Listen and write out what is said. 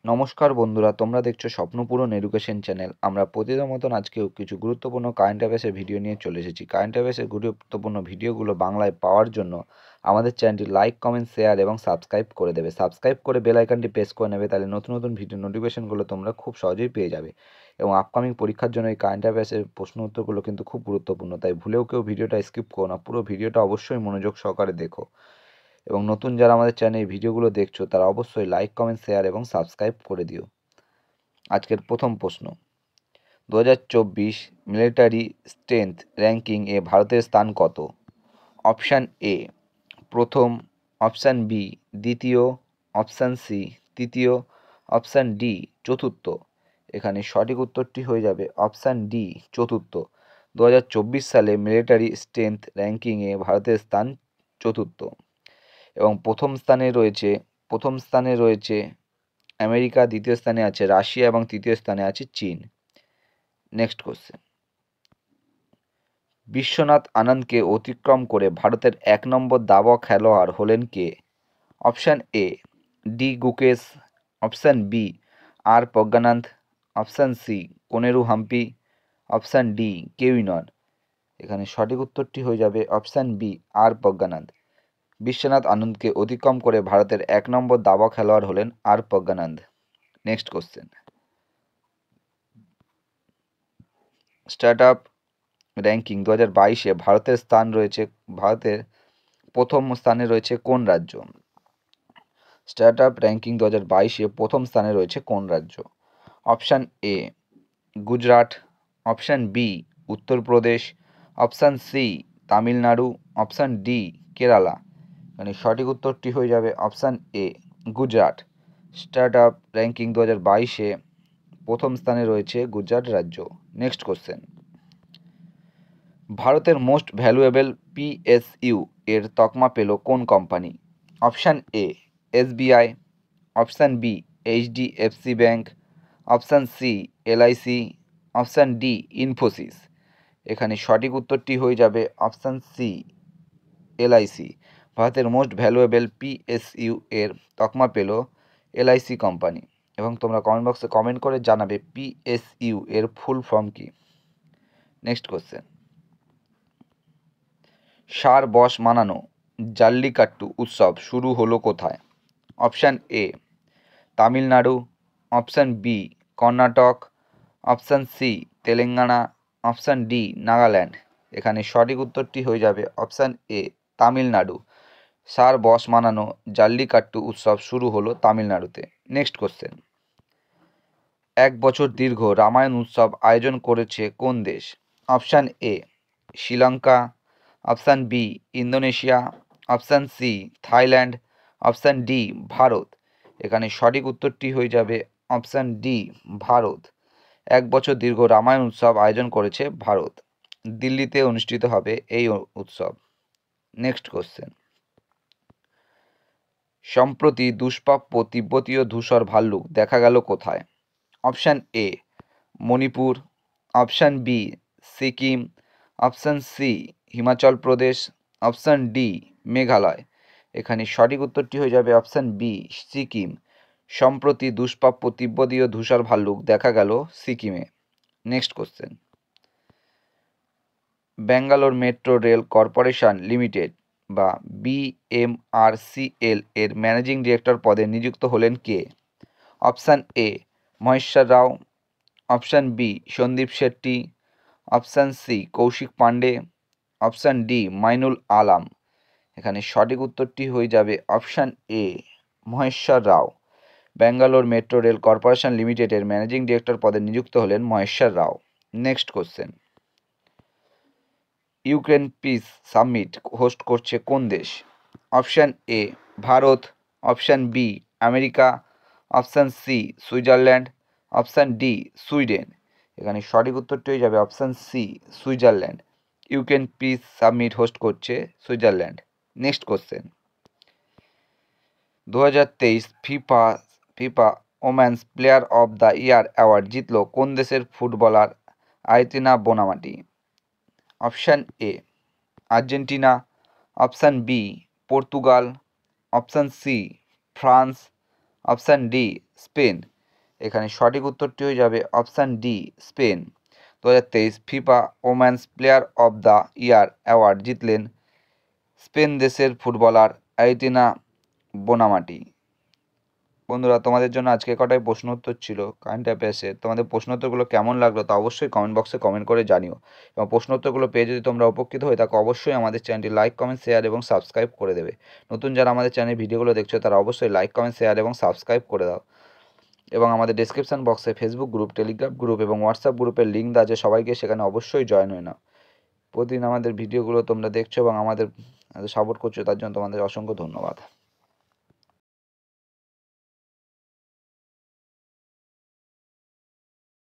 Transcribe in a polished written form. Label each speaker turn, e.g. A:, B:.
A: নমস্কার বন্ধুরা, তোমরা দেখছো স্বপ্নপূরণ এডুকেশন চ্যানেল। আমরা প্রতিদিনের মতন আজকেও কিছু গুরুত্বপূর্ণ কারেন্ট অ্যাফেয়ার্সের ভিডিও নিয়ে চলে এসেছি। কারেন্ট অ্যাফেয়ার্সের গুরুত্বপূর্ণ ভিডিওগুলো বাংলায় পাওয়ার জন্য আমাদের চ্যানেলটি লাইক, কমেন্ট, শেয়ার এবং সাবস্ক্রাইব করে দেবে। সাবস্ক্রাইব করে বেল আইকনটি প্রেস করে নেবে, তাহলে নতুন নতুন ভিডিও নোটিফিকেশনগুলো তোমরা খুব সহজেই পেয়ে যাবে। এবং আপকামিং পরীক্ষার জন্য এই কারেন্ট অ্যাফেয়ার্সের প্রশ্ন উত্তরগুলো কিন্তু খুব গুরুত্বপূর্ণ, তাই ভুলেও কেউ ভিডিওটা স্কিপ করো না, পুরো ভিডিওটা অবশ্যই মনোযোগ সহকারে দেখো। এবং নতুন যারা আমাদের চ্যানেলে এই ভিডিওগুলো দেখছো তারা অবশ্যই লাইক, কমেন্ট, শেয়ার এবং সাবস্ক্রাইব করে দিও। আজকের প্রথম প্রশ্ন, 2024 মিলিটারি স্ট্রেংথ র্যাঙ্কিং এ ভারতের স্থান কত? অপশান এ প্রথম, অপশান বি দ্বিতীয়, অপশান সি তৃতীয়, অপশান ডি চতুর্থ। এখানে সঠিক উত্তরটি হয়ে যাবে অপশান ডি চতুর্থ। 2024 সালে মিলিটারি স্ট্রেংথ র্যাঙ্কিংয়ে ভারতের স্থান চতুর্থ। এবং প্রথম স্থানে রয়েছে আমেরিকা, দ্বিতীয় স্থানে আছে রাশিয়া এবং তৃতীয় স্থানে আছে চীন। নেক্সট কোশ্চেন, বিশ্বনাথ আনন্দকে অতিক্রম করে ভারতের ১ নম্বর দাবা খেলোয়াড় হলেন কে? Option A D Gukesh, option B R Praggnanandhaa, option C Koneru Humpy, option D কেউই নন। এখানে সঠিক উত্তরটি হয়ে যাবে option B R Praggnanandhaa. Viswanath আনন্দকে অতিক্রম করে ভারতের ১ নম্বর দাবা খেলোয়াড় হলেন R Praggnanandhaa. Next question, start up ranking 2022-এ ভারতের প্রথম স্থানে রয়েছে কোন রাজ্য? স্টার্ট আপ র্যাঙ্কিং 2022-এ প্রথম স্থানে রয়েছে কোন রাজ্য? Option A Gujarat, option B Uttar Pradesh, option C Tamil Nadu, option D Kerala. মানে সঠিক উত্তরটি হয়ে যাবে option A Gujarat. Start up ranking 2022-এ প্রথম স্থানে রয়েছে গুজরাট রাজ্য। নেক্সট কোশ্চেন, ভারতের মোস্ট ভ্যালুয়েবল পিএসইউ এর তকমা পেল কোন company? Option A SBI, option B HDFC bank, option C LIC, option D Infosys. এখানে সঠিক উত্তরটি হয়ে যাবে অপশান সি এলআইসি। ভারতের মোস্ট ভ্যালুয়েবল পিএসইউ এর তকমা পেল এলআইসি কোম্পানি। এবং তোমরা কমেন্ট বক্সে কমেন্ট করে জানাবে পিএসইউ এর ফুল ফর্ম কি। নেক্সট কোশ্চেন, ষাঁড় বশ মানানো জাল্লিকাট্টু উৎসব শুরু হলো কোথায়? Option A Tamil Nadu, option B Karnataka, option C Telangana, option D Nagaland. এখানে সঠিক উত্তরটি হয়ে যাবে অপশান এ তামিলনাড়ু। ষাঁড় বশ মানানো জাল্লিকাট্টু উৎসব শুরু হলো তামিলনাড়ুতে। নেক্সট কোশ্চেন, 1 বছর দীর্ঘ রামায়ণ উৎসব আয়োজন করেছে কোন দেশ? Option A Sri Lanka, option B Indonesia, option C Thailand, option D Bharat. এখানে সঠিক উত্তরটি হয়ে যাবে অপশান ডি ভারত। 1 বছর দীর্ঘ রামায়ণ উৎসব আয়োজন করেছে ভারত। দিল্লিতে অনুষ্ঠিত হবে এই উৎসব। নেক্সট কোশ্চেন, সম্প্রতি দুষ্প্রাপ্য তিব্বতীয় ধূসর ভাল্লুক দেখা গেল কোথায়? Option A Manipur, option B Sikkim, option C Himachal Pradesh, option D Meghalaya. এখানে সঠিক উত্তরটি হয়ে যাবে অপশান বি সিকিম। সম্প্রতি দুষ্প্রাপ্য তিব্বতীয় ধূসর ভাল্লুক দেখা গেল সিকিমে। Next question, Bangalore metro rail corporation limited বা বিএমআরসিএল এর ম্যানেজিং ডিরেক্টর পদে নিযুক্ত হলেন কে? Option A Maheshwar Rao, option B Sandeep Shetty, option C Kaushik Pandey, option D Mainul Alam. এখানে সঠিক উত্তরটি হয়ে যাবে option A Maheshwar Rao. Bangalore metro rail corporation লিমিটেডের ম্যানেজিং ডিরেক্টর পদে নিযুক্ত হলেন Maheshwar Rao. Next question, Ukraine peace summit host করছে কোন দেশ? Option A Bharat, option B America, option C Switzerland, option D Sweden. এখানে সঠিক উত্তরটি হয়ে যাবে option C Switzerland. Ukraine peace summit host করছে Switzerland. Next question, 2023 FIFA women's player of the year award জিতল কোন দেশের footballer Aitana Bonmati? Option A Argentina, option B Portugal, option C France, option D Spain. এখানে সঠিক উত্তরটি হয়ে যাবে option D Spain. 2023 FIFA women's player of the year award জিতলেন Spain দেশের ফুটবলার আইটিনা বোনামাটি। বন্ধুরা, তোমাদের জন্য আজকে কটাই প্রশ্ন উত্তর ছিল কারেন্ট অ্যাফেয়ার্সের। তোমাদের প্রশ্ন উত্তরগুলো কেমন লাগলো তা অবশ্যই কমেন্ট বক্সে কমেন্ট করে জানিও, এবং প্রশ্ন উত্তরগুলো পেয়ে যদি তোমরা উপকৃত হয়ে থাকো অবশ্যই আমাদের চ্যানেলটি লাইক কমেন্ট শেয়ার এবং সাবস্ক্রাইব করে দেবে। নতুন যারা আমাদের চ্যানেলের ভিডিওগুলো দেখছো তারা অবশ্যই লাইক কমেন্ট শেয়ার এবং সাবস্ক্রাইব করে দাও, এবং আমাদের ডেসক্রিপশন বক্সে ফেসবুক গ্রুপ, টেলিগ্রাম গ্রুপ এবং হোয়াটসঅ্যাপ গ্রুপের লিঙ্ক দেওয়া আছে, সবাইকে সেখানে অবশ্যই জয়েন হয়ে নাও। প্রতিদিন আমাদের ভিডিওগুলো তোমরা দেখছো এবং আমাদের সাপোর্ট করছো, তার জন্য তোমাদের অসংখ্য ধন্যবাদ।